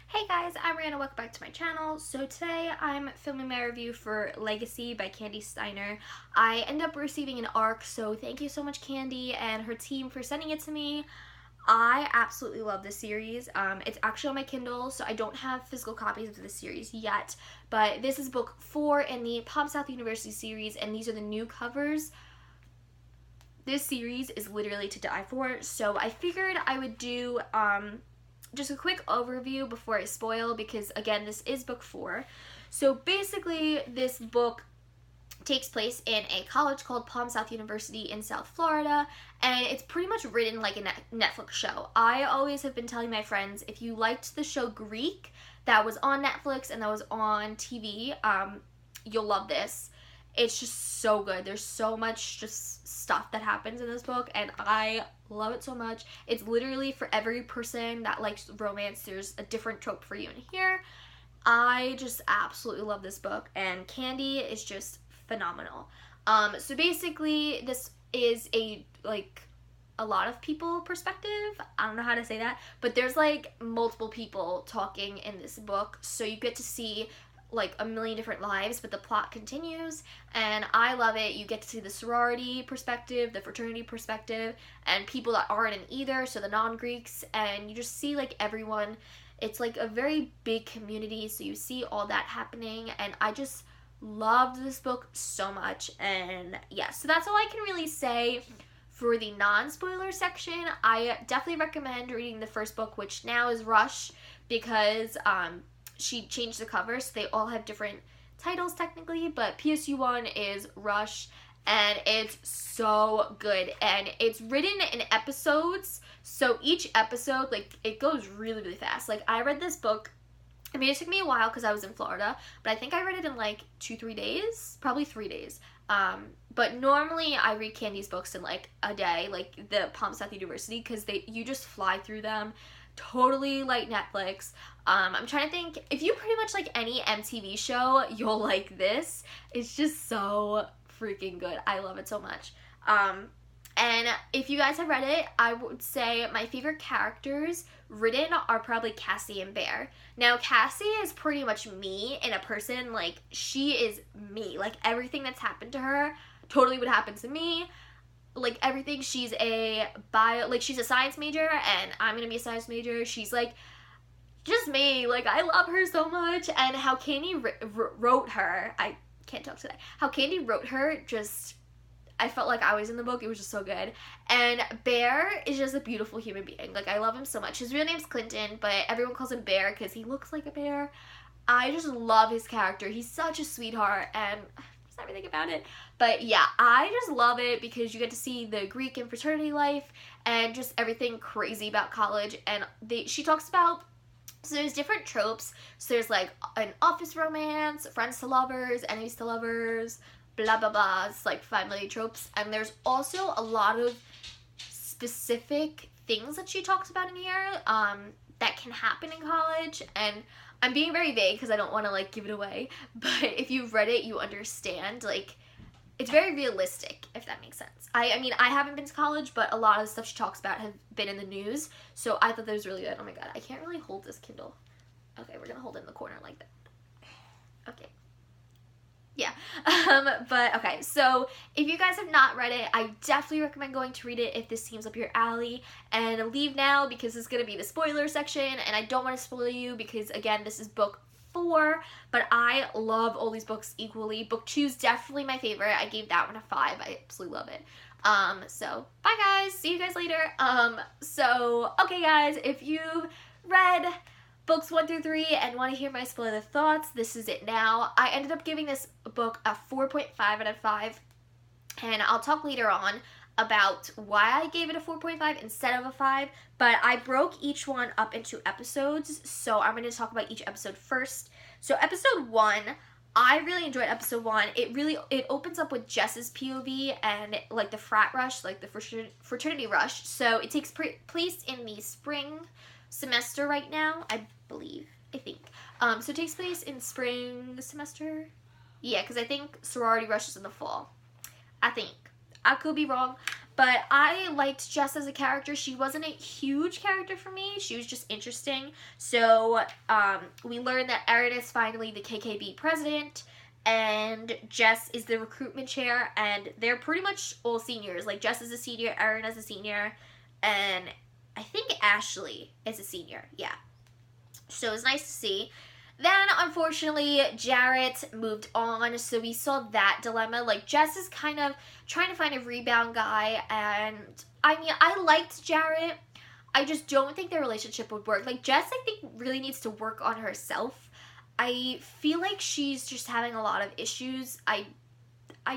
Hey guys, I'm Rihanna, welcome back to my channel. So today I'm filming my review for Legacy by Kandi Steiner. I ended up receiving an ARC, so thank you so much Kandi and her team for sending it to me. I absolutely love this series. It's actually on my Kindle, so I don't have physical copies of this series yet, but this is book 4 in the Palm South University series, and these are the new covers. This series is literally to die for, so I figured I would do just a quick overview before I spoil, because again, this is book 4. So basically, this book takes place in a college called Palm South University in South Florida, and it's pretty much written like a Netflix show. I always have been telling my friends, if you liked the show Greek that was on Netflix and that was on TV, you'll love this. It's just so good. There's so much just stuff that happens in this book, and I love it so much. It's literally for every person that likes romance, there's a different trope for you in here. I just absolutely love this book, and Kandi is just phenomenal. So basically, this is a lot of people perspective. I don't know how to say that, but there's like multiple people talking in this book, so you get to see like a million different lives, but the plot continues, and I love it. You get to see the sorority perspective, the fraternity perspective, and people that aren't in either, so the non-Greeks, and you just see like everyone. It's like a very big community, so you see all that happening, and I just loved this book so much. And yeah, so that's all I can really say for the non-spoiler section. I definitely recommend reading the first book, which now is Rush, because she changed the cover, so they all have different titles technically, but PSU 1 is Rush, and it's so good, and it's written in episodes, so each episode, like, it goes really, really fast. Like, I read this book, I mean, it took me a while because I was in Florida, but I think I read it in like 2-3 days, probably 3 days, but normally I read Kandi's books in like a day, like the Palm South University, because you just fly through them. Totally like Netflix. I'm trying to think, if you pretty much like any MTV show, you'll like this. It's just so freaking good. I love it so much. And if you guys have read it, I would say my favorite characters written are probably Cassie and Bear. Now, Cassie is pretty much me in a person. Like, she is me. Like, everything that's happened to her totally would happen to me. Like, everything. She's a she's a science major, and I'm gonna be a science major. She's like just me. Like, I love her so much. And how Kandi wrote her, I can't talk today, how Kandi wrote her, just, I felt like I was in the book. It was just so good. And Bear is just a beautiful human being. Like, I love him so much. His real name's Clinton, but everyone calls him Bear because he looks like a bear. I just love his character. He's such a sweetheart, and everything about it. But yeah, I just love it because you get to see the Greek and fraternity life and just everything crazy about college. And she talks about, so there's different tropes. So there's like an office romance, friends to lovers, enemies to lovers, blah blah blah. It's like 5 million tropes. And there's also a lot of specific things that she talks about in here that can happen in college. And I'm being very vague because I don't want to like give it away, but if you've read it, you understand. Like, it's very realistic, if that makes sense. I mean, I haven't been to college, but a lot of the stuff she talks about have been in the news, so I thought that was really good. Oh my god, I can't really hold this Kindle. Okay, we're gonna hold it in the corner like that. Okay. Yeah. But okay, so if you guys have not read it, I definitely recommend going to read it if this seems up your alley, and leave now because it's going to be the spoiler section, and I don't want to spoil you because, again, this is book 4, but I love all these books equally. Book 2 is definitely my favorite. I gave that one a 5. I absolutely love it. So bye guys, see you guys later. So okay guys, if you've read books 1 through 3 and want to hear my spoiler thoughts, this is it now. I ended up giving this book a 4.5 out of 5, and I'll talk later on about why I gave it a 4.5 instead of a 5, but I broke each one up into episodes, so I'm going to talk about each episode first. So episode 1, I really enjoyed episode 1. It opens up with Jess's POV and like the frat rush, like the fraternity rush. So it takes place in the spring semester right now, I think. So it takes place in spring semester. Yeah, because I think sorority rush is in the fall. I think. I could be wrong. But I liked Jess as a character. She wasn't a huge character for me. She was just interesting. So we learned that Erin is finally the KKB president, and Jess is the recruitment chair, and they're pretty much all seniors. Like, Jess is a senior, Erin is a senior, and I think Ashley is a senior. Yeah. So it was nice to see. Then, unfortunately, Jarrett moved on, so we saw that dilemma. Like, Jess is kind of trying to find a rebound guy, and, I mean, I liked Jarrett. I just don't think their relationship would work. Like, Jess, I think, really needs to work on herself. I feel like she's just having a lot of issues. I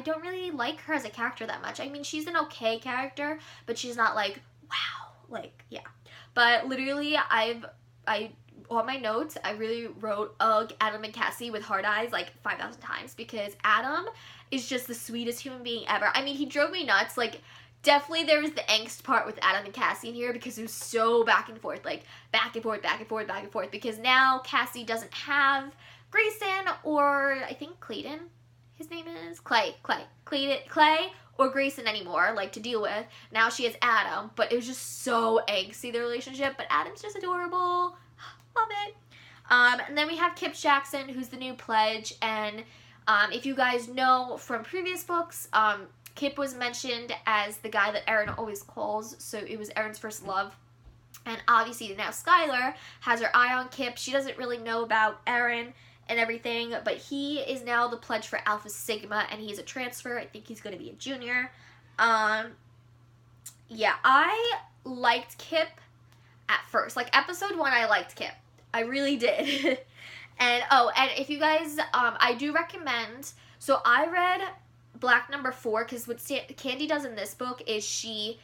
don't really like her as a character that much. I mean, she's an okay character, but she's not, like, wow. Like, yeah. But, literally, on my notes, I really wrote, ugh, Adam and Cassie with hard eyes like 5,000 times, because Adam is just the sweetest human being ever. I mean, he drove me nuts. Like, definitely there was the angst part with Adam and Cassie in here, because it was so back and forth, like, back and forth, back and forth, back and forth, because now Cassie doesn't have Grayson, or I think Clayton, his name is? Clay or Grayson anymore, like, to deal with. Now she has Adam, but it was just so angsty, the relationship, but Adam's just adorable. Love it. And then we have Kip Jackson, who's the new pledge, and if you guys know from previous books, Kip was mentioned as the guy that Erin always calls, so it was Erin's first love. And obviously now Skylar has her eye on Kip. She doesn't really know about Erin and everything, but he is now the pledge for Alpha Sigma, and he's a transfer. I think he's going to be a junior. Yeah, I liked Kip at first. Like, episode 1, I liked Kip. I really did. And if you guys, I do recommend, so I read Black Number 4, because what Kandi does in this book is she,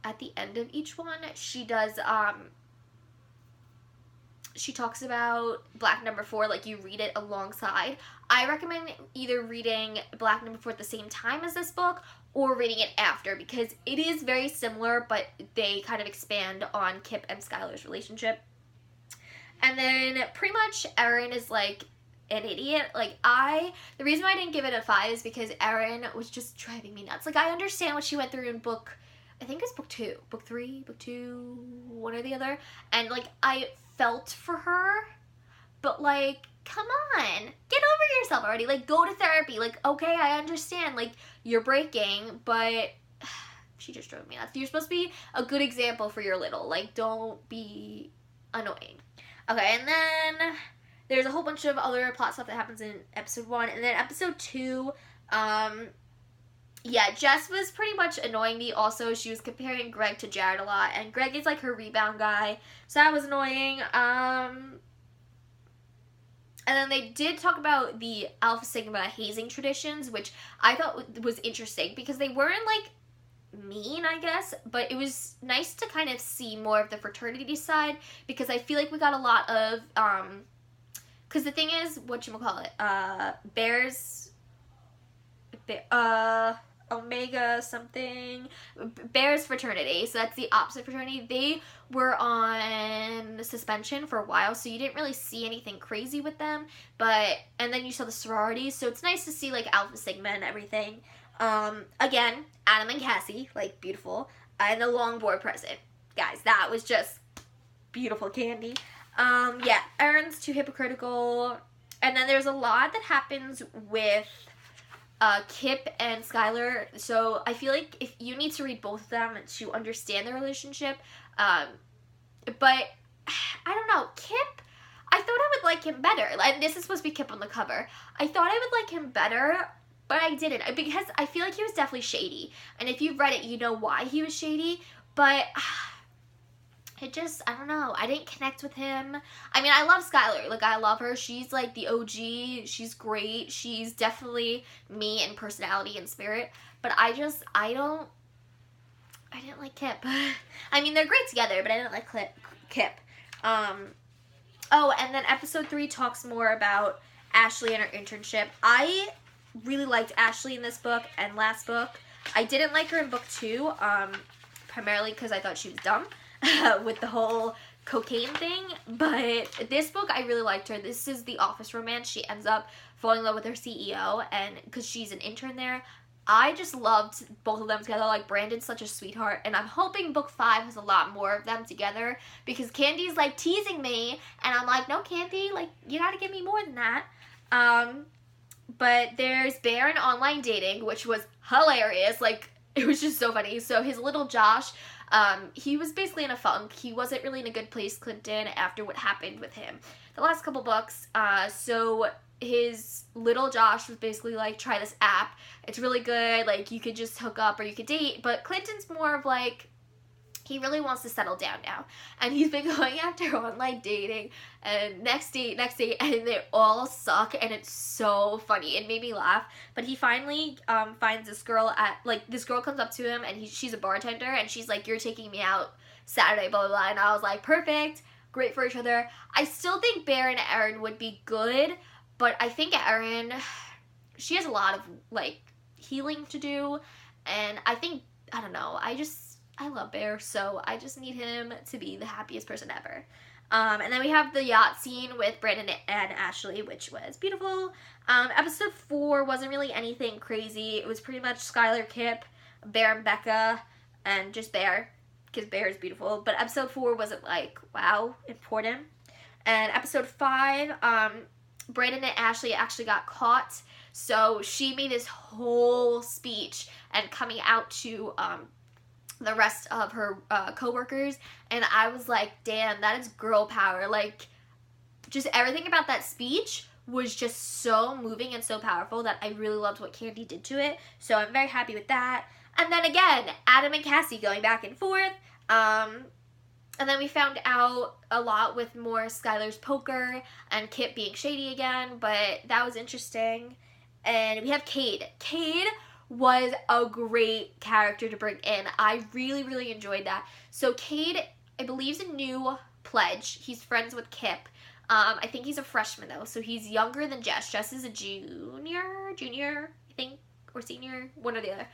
at the end of each one, she does, she talks about Black Number 4, like, you read it alongside. I recommend either reading Black Number 4 at the same time as this book, or reading it after, because it is very similar, but they kind of expand on Kip and Skylar's relationship. And then pretty much Erin is like an idiot. Like, the reason why I didn't give it a 5 is because Erin was just driving me nuts. Like, I understand what she went through in book, I think it's book 2, book 3, book 2, one or the other. And, like, I felt for her, but, like, come on, get over yourself already. Like, go to therapy. Like, okay, I understand, like, you're breaking, but she just drove me nuts. You're supposed to be a good example for your little. Like, don't be annoying. Okay, and then there's a whole bunch of other plot stuff that happens in episode 1. And then episode 2, yeah, Jess was pretty much annoying me also. She was comparing Greg to Jared a lot, and Greg is, like, her rebound guy, so that was annoying. And then they did talk about the Alpha Sigma hazing traditions, which I thought was interesting, because they weren't, like, mean, I guess, but it was nice to kind of see more of the fraternity side, because I feel like we got a lot of, because the thing is, Omega something, Bears fraternity, so that's the opposite fraternity. They were on suspension for a while, so you didn't really see anything crazy with them, and then you saw the sororities, so it's nice to see, like, Alpha Sigma and everything. Again, Adam and Cassie, like, beautiful, and the longboard present. Guys, that was just beautiful, Kandi. Yeah, Erin's too hypocritical, and then there's a lot that happens with Kip and Skylar, so I feel like if you need to read both of them to understand their relationship, but I don't know, Kip, I thought I would like him better, and this is supposed to be Kip on the cover. I thought I would like him better, but I didn't, because I feel like he was definitely shady, and if you've read it, you know why he was shady, but it just, I don't know, I didn't connect with him. I mean, I love Skylar, like, I love her, she's, like, the OG, she's great, she's definitely me in personality and spirit, but I didn't like Kip. I mean, they're great together, but I didn't like Kip. And then episode 3 talks more about Ashley and her internship. I really liked Ashley in this book and last book. I didn't like her in book 2, primarily because I thought she was dumb with the whole cocaine thing, but this book I really liked her. This is the office romance. She ends up falling in love with her CEO, and because she's an intern there. I just loved both of them together. Like, Brandon's such a sweetheart, and I'm hoping book 5 has a lot more of them together, because Kandi's like teasing me, and I'm like, no, Kandi, like, you gotta give me more than that. But there's Bear and online dating, which was hilarious. Like, it was just so funny. So his little Josh, he was basically in a funk. He wasn't really in a good place, Clinton, after what happened with him the last couple books. So his little Josh was basically like, try this app. It's really good. Like, you could just hook up or you could date. But Clinton's more of like, he really wants to settle down now. And he's been going after online dating. And next date, and they all suck. And it's so funny. It made me laugh. But he finally finds this girl at, like, this girl comes up to him, and she's a bartender. And she's like, you're taking me out Saturday, blah, blah, blah. And I was like, perfect. Great for each other. I still think Bear and Erin would be good. But I think Erin, she has a lot of, like, healing to do. And I think, I don't know, I love Bear, so I just need him to be the happiest person ever. And then we have the yacht scene with Brandon and Ashley, which was beautiful. Episode 4 wasn't really anything crazy. It was pretty much Skylar, Kip, Bear and Becca, and just Bear, because Bear is beautiful. But episode 4 wasn't like, wow, important. And episode 5, Brandon and Ashley actually got caught. So she made this whole speech and coming out to the rest of her co-workers, and I was like, damn, that is girl power. Like, just everything about that speech was just so moving and so powerful that I really loved what Kandi did to it, so I'm very happy with that. And then again, Adam and Cassie going back and forth, and then we found out a lot with more Skylar's poker and Kip being shady again, but that was interesting. And we have Cade. Cade was a great character to bring in. I really, really enjoyed that. So Cade, I believe, is a new pledge. He's friends with Kip. I think he's a freshman, though, so he's younger than Jess. Jess is a junior, I think, or senior, one or the other.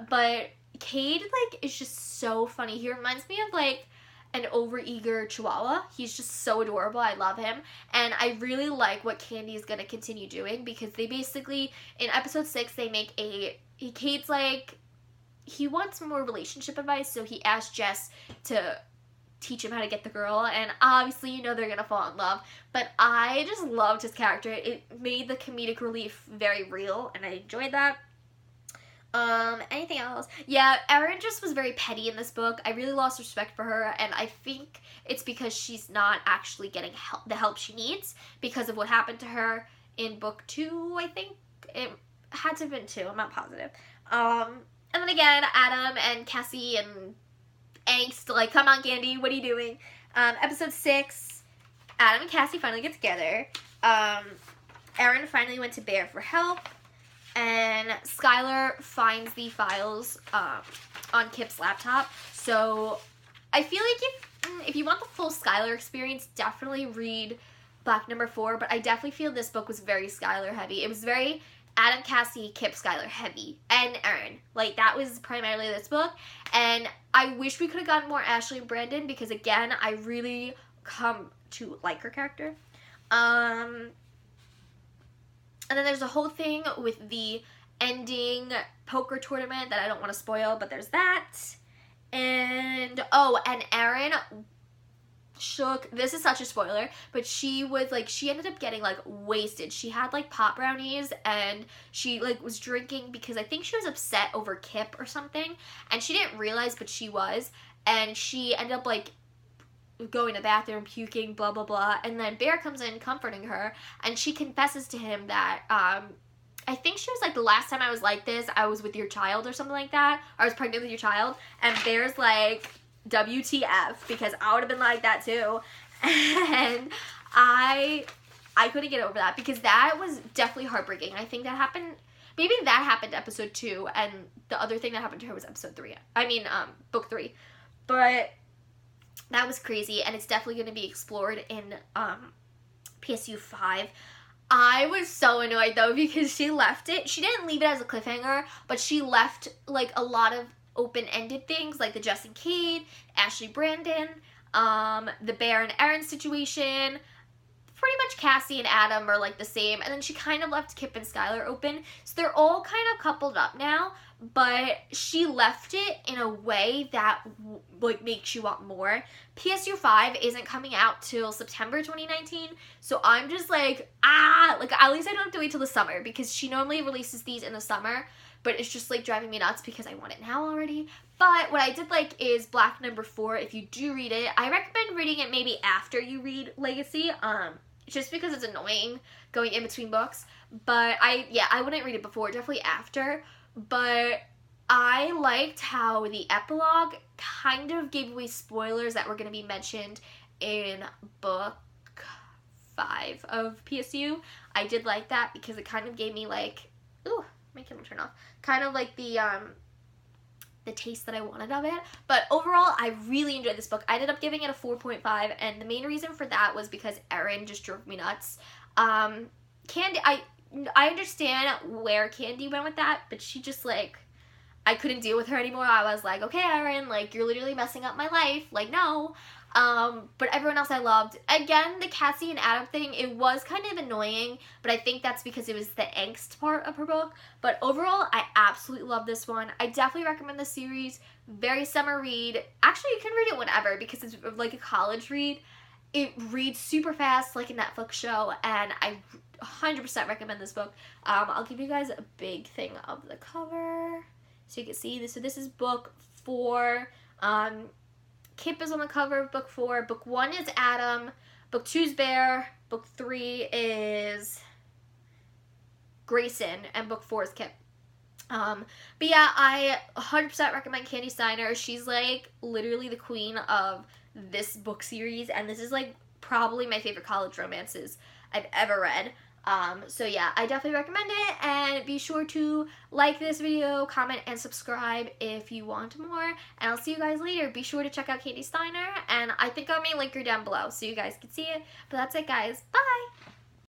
But Cade, like, is just so funny. He reminds me of, like, an overeager chihuahua. He's just so adorable. I love him. And I really like what Kandi is going to continue doing, because they basically, in episode 6, they make Cade's like, he wants more relationship advice, so he asked Jess to teach him how to get the girl, and obviously, you know, they're going to fall in love. But I just loved his character. It made the comedic relief very real, and I enjoyed that. Anything else? Yeah, Erin just was very petty in this book. I really lost respect for her, and I think it's because she's not actually getting the help she needs because of what happened to her in book 2, I think. It had to have been 2, I'm not positive. And then again, Adam and Cassie and angst, like, come on, Kandi, what are you doing? Episode 6, Adam and Cassie finally get together. Erin finally went to Bear for help. And Skylar finds the files on Kip's laptop. So I feel like if you want the full Skylar experience, definitely read Black Number 4. But I definitely feel this book was very Skylar heavy. It was very Adam, Cassie, Kip, Skylar heavy. And Erin. Like, that was primarily this book. And I wish we could have gotten more Ashley and Brandon, because, again, I really come to like her character. And then there's a whole thing with the ending poker tournament that I don't want to spoil, but there's that. And, and Erin shook, this is such a spoiler, but she was, like, she ended up getting, like, wasted. She had, like, pop brownies, and she, like, was drinking because I think she was upset over Kip or something, and she didn't realize, but she was, and she ended up, like, going to the bathroom, puking, blah, blah, blah. And then Bear comes in comforting her, and she confesses to him that, I think she was like, the last time I was like this, I was with your child or something like that. Or I was pregnant with your child. And Bear's like, WTF, because I would have been like that too. And I couldn't get over that, because that was definitely heartbreaking. I think that happened, maybe that happened episode 2, and the other thing that happened to her was episode 3. I mean, book 3. But that was crazy, and it's definitely going to be explored in PSU 5. I was so annoyed, though, because she left it. She didn't leave it as a cliffhanger, but she left, like, a lot of open-ended things, like the Jess and Cade, Ashley Brandon, the Bear and Erin situation, pretty much Cassie and Adam are like the same, and then she kind of left Kip and Skylar open, so they're all kind of coupled up now, but she left it in a way that like makes you want more. PSU 5 isn't coming out till September 2019, so I'm just like, like at least I don't have to wait till the summer, because she normally releases these in the summer, but it's just like driving me nuts because I want it now already. But what I did like is Black number 4. If you do read it, I recommend reading it maybe after you read Legacy, just because it's annoying going in between books. But I wouldn't read it before, definitely after. But I liked how the epilogue kind of gave away spoilers that were going to be mentioned in book 5 of PSU. I did like that because it kind of gave me like, ooh, my camera turn off, kind of like the taste that I wanted of it. But overall, I really enjoyed this book. I ended up giving it a 4.5, and the main reason for that was because Erin just drove me nuts. Kandi, I understand where Kandi went with that, but she just like, I couldn't deal with her anymore. I was like, okay, Erin, like, you're literally messing up my life. Like, no. But everyone else I loved. Again, the Cassie and Adam thing, it was kind of annoying, but I think that's because it was the angst part of her book. But overall, I absolutely love this one. I definitely recommend the series. Very summer read. Actually, you can read it whenever because it's like a college read. It reads super fast, like a Netflix show, and I 100% recommend this book. I'll give you guys a big thing of the cover so you can see this. So this is book 4. Kip is on the cover of book 4. Book 1 is Adam. Book 2 is Bear. Book 3 is Grayson. And book 4 is Kip. But yeah, I 100% recommend Kandi Steiner. She's like literally the queen of this book series. And this is like probably my favorite college romances I've ever read. So yeah, I definitely recommend it, and be sure to like this video, comment, and subscribe if you want more, and I'll see you guys later. Be sure to check out Kandi Steiner, and I think I may link her down below so you guys can see it. But that's it, guys. Bye!